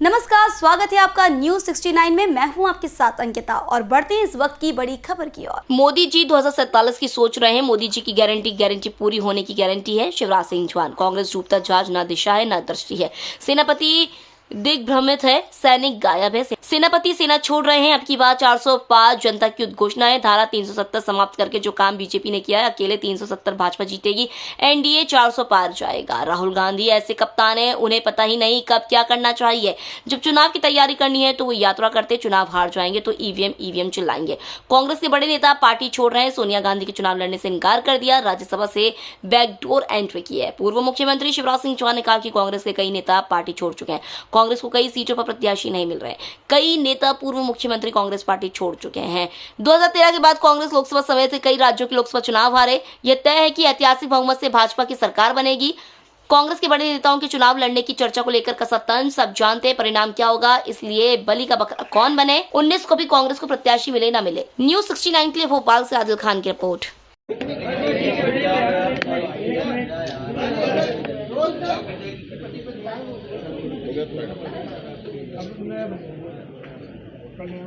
नमस्कार, स्वागत है आपका न्यूज 69 में। मैं हूं आपके साथ अंकिता और बढ़ते हैं इस वक्त की बड़ी खबर की ओर। मोदी जी 2047 की सोच रहे हैं। मोदी जी की गारंटी पूरी होने की गारंटी है। शिवराज सिंह चौहान। कांग्रेस डूबता जहाज, न दिशा है न दृष्टि है। सेनापति दिग्भ्रमित है, सैनिक गायब है। सेनापति सेना छोड़ रहे हैं। अब की बार 400 पार जनता की उद्घोषणा है। धारा 370 समाप्त करके जो काम बीजेपी ने किया है, अकेले 370 भाजपा जीतेगी। एनडीए 400 पार जाएगा। राहुल गांधी ऐसे कप्तान हैं, उन्हें पता ही नहीं कब क्या करना चाहिए। जब चुनाव की तैयारी करनी है तो वो यात्रा करते, चुनाव हार जाएंगे तो ईवीएम चिल्लाएंगे। कांग्रेस के बड़े नेता पार्टी छोड़ रहे हैं। सोनिया गांधी के चुनाव लड़ने से इनकार कर दिया। राज्यसभा से बैकडोर एंट्री की है। पूर्व मुख्यमंत्री शिवराज सिंह चौहान ने कहा कि कांग्रेस के कई नेता पार्टी छोड़ चुके हैं। कांग्रेस को कई सीटों पर प्रत्याशी नहीं मिल रहे। कई नेता पूर्व मुख्यमंत्री कांग्रेस पार्टी छोड़ चुके हैं। 2013 के बाद कांग्रेस लोकसभा समेत कई राज्यों के लोकसभा चुनाव हारे। यह तय है कि ऐतिहासिक बहुमत से भाजपा की सरकार बनेगी। कांग्रेस के बड़े नेताओं के चुनाव लड़ने की चर्चा को लेकर कसा तंज। सब जानते हैं परिणाम क्या होगा, इसलिए बलि का बकरा कौन बने। 19 को भी कांग्रेस को प्रत्याशी मिले ना मिले। न्यूज 69 के लिए भोपाल से आदिल खान की रिपोर्ट।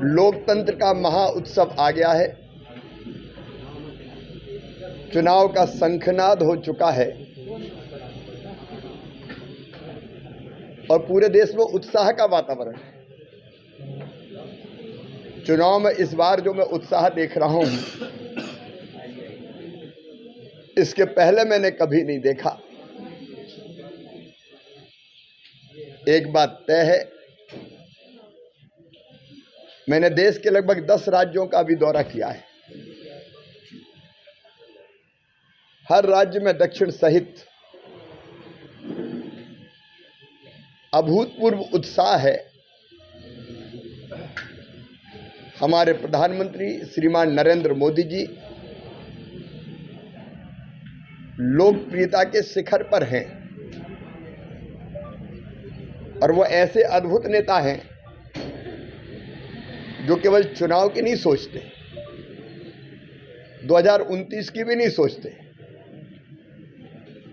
लोकतंत्र का महा उत्सव आ गया है। चुनाव का शंखनाद हो चुका है और पूरे देश में उत्साह का वातावरण है। चुनाव में इस बार जो मैं उत्साह देख रहा हूं, इसके पहले मैंने कभी नहीं देखा। एक बात तय है, मैंने देश के लगभग 10 राज्यों का भी दौरा किया है। हर राज्य में दक्षिण सहित अभूतपूर्व उत्साह है। हमारे प्रधानमंत्री श्रीमान नरेंद्र मोदी जी लोकप्रियता के शिखर पर हैं और वो ऐसे अद्भुत नेता हैं जो केवल चुनाव की नहीं सोचते, 2029 की भी नहीं सोचते।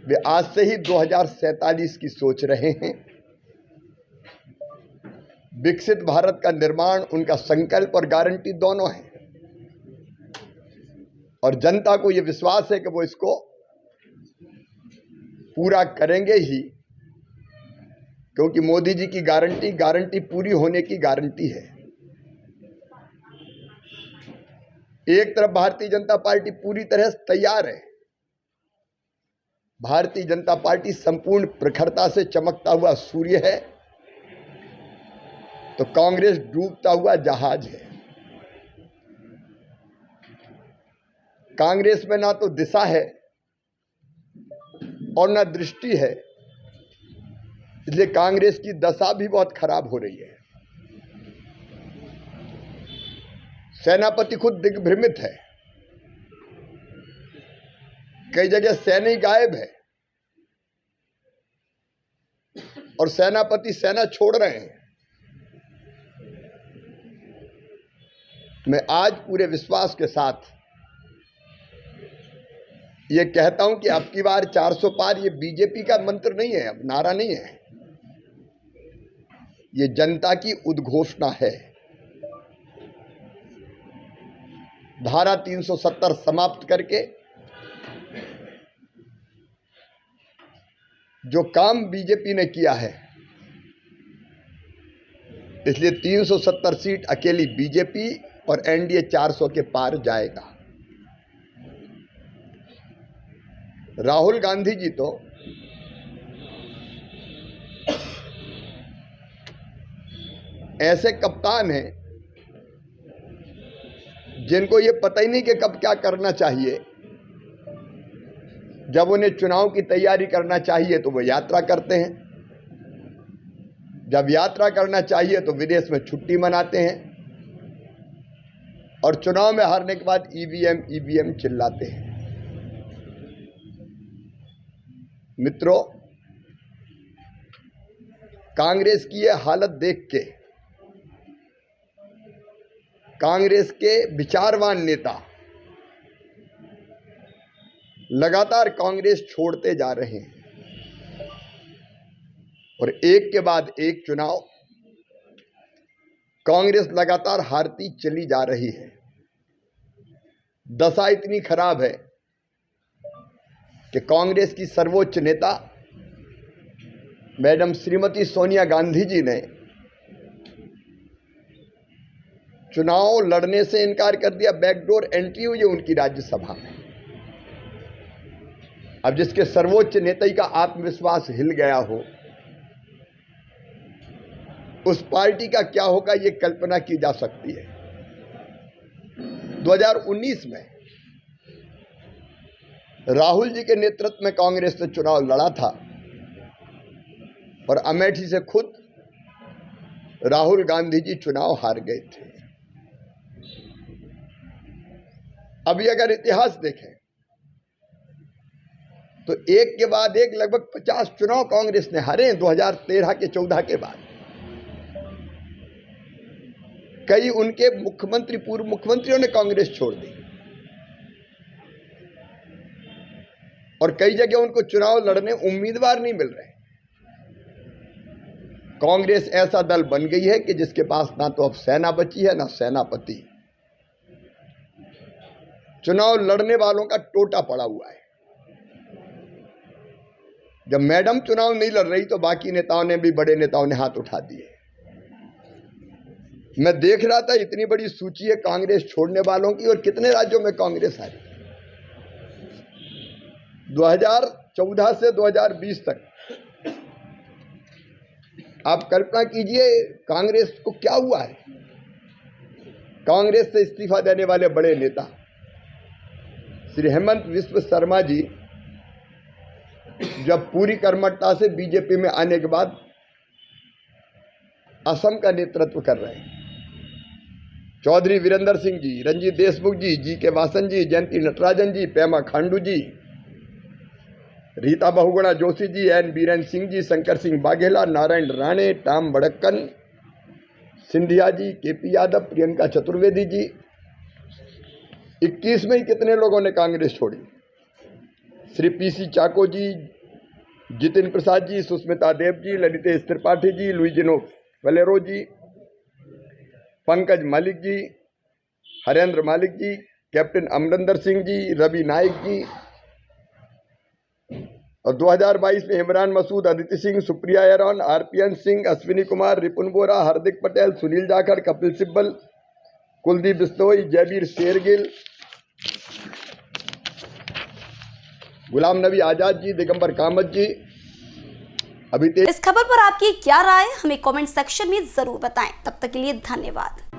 वे आज से ही 2047 की सोच रहे हैं। विकसित भारत का निर्माण उनका संकल्प और गारंटी दोनों है और जनता को यह विश्वास है कि वो इसको पूरा करेंगे ही, क्योंकि मोदी जी की गारंटी पूरी होने की गारंटी है। एक तरफ भारतीय जनता पार्टी पूरी तरह से तैयार है। भारतीय जनता पार्टी संपूर्ण प्रखरता से चमकता हुआ सूर्य है, तो कांग्रेस डूबता हुआ जहाज है। कांग्रेस में ना तो दिशा है और ना दृष्टि है, इसलिए कांग्रेस की दशा भी बहुत खराब हो रही है। सेनापति खुद दिग्भ्रमित है। कई जगह सैनिक गायब है और सेनापति सेना छोड़ रहे हैं। मैं आज पूरे विश्वास के साथ ये कहता हूं कि अब की बार 400 पार ये बीजेपी का मंत्र नहीं है, अब नारा नहीं है, ये जनता की उद्घोषणा है। धारा 370 समाप्त करके जो काम बीजेपी ने किया है, इसलिए 370 सीट अकेली बीजेपी और एनडीए 400 के पार जाएगा। राहुल गांधी जी तो ऐसे कप्तान हैं जिनको ये पता ही नहीं कि कब क्या करना चाहिए। जब उन्हें चुनाव की तैयारी करना चाहिए तो वो यात्रा करते हैं, जब यात्रा करना चाहिए तो विदेश में छुट्टी मनाते हैं और चुनाव में हारने के बाद ईवीएम चिल्लाते हैं। मित्रों, कांग्रेस की यह हालत देख के कांग्रेस के विचारवान नेता लगातार कांग्रेस छोड़ते जा रहे हैं और एक के बाद एक चुनाव कांग्रेस लगातार हारती चली जा रही है। दशा इतनी खराब है कि कांग्रेस की सर्वोच्च नेता मैडम श्रीमती सोनिया गांधी जी ने चुनाव लड़ने से इनकार कर दिया। बैकडोर एंट्री हुई है उनकी राज्यसभा में। अब जिसके सर्वोच्च नेता का आत्मविश्वास हिल गया हो, उस पार्टी का क्या होगा ये कल्पना की जा सकती है। 2019 में राहुल जी के नेतृत्व में कांग्रेस ने चुनाव लड़ा था और अमेठी से खुद राहुल गांधी जी चुनाव हार गए थे। अभी अगर इतिहास देखें तो एक के बाद एक लगभग 50 चुनाव कांग्रेस ने हारे। 2013 के 14 के बाद कई उनके मुख्यमंत्री, पूर्व मुख्यमंत्रियों ने कांग्रेस छोड़ दी और कई जगह उनको चुनाव लड़ने उम्मीदवार नहीं मिल रहे। कांग्रेस ऐसा दल बन गई है कि जिसके पास ना तो अब सेना बची है ना सेनापति। चुनाव लड़ने वालों का टोटा पड़ा हुआ है। जब मैडम चुनाव नहीं लड़ रही तो बाकी नेताओं ने भी, बड़े नेताओं ने हाथ उठा दिए। मैं देख रहा था इतनी बड़ी सूची है कांग्रेस छोड़ने वालों की और कितने राज्यों में कांग्रेस आई। 2014 से 2020 तक आप कल्पना कीजिए कांग्रेस को क्या हुआ है। कांग्रेस से इस्तीफा देने वाले बड़े नेता श्री हेमंत विश्व शर्मा जी जब पूरी कर्मठता से बीजेपी में आने के बाद असम का नेतृत्व कर रहे हैं। चौधरी वीरेंद्र सिंह जी, रंजीत देशमुख जी, जी.के. वासन जी, जयंती नटराजन जी, पेमा खांडू जी, रीता बहुगुणा जोशी जी, एन बीरेन सिंह जी, शंकर सिंह बाघेला, नारायण राणे, टाम बड़क्कन, सिंधिया जी, के.पी. यादव, प्रियंका चतुर्वेदी जी। 21 में ही कितने लोगों ने कांग्रेस छोड़ी। श्री पी.सी. चाको जी, जितिन प्रसाद जी, सुष्मिता देव जी, ललितेश त्रिपाठी जी, लुइजिनो वलेरो जी, पंकज मालिक जी, हरेंद्र मालिक जी, कैप्टन अमरिंदर सिंह जी, रवि नायक जी। और 2022 में इमरान मसूद, अदिति सिंह, सुप्रिया एरॉन, आरपीएन सिंह, अश्विनी कुमार, रिपुन बोरा, हार्दिक पटेल, सुनील जाखड़, कपिल सिब्बल, कुलदीप बिश्नोई, जयवीर शेरगिल, गुलाम नबी आजाद जी, दिगंबर कामत जी। इस खबर पर आपकी क्या राय, हमें कमेंट सेक्शन में जरूर बताएं। तब तक के लिए धन्यवाद।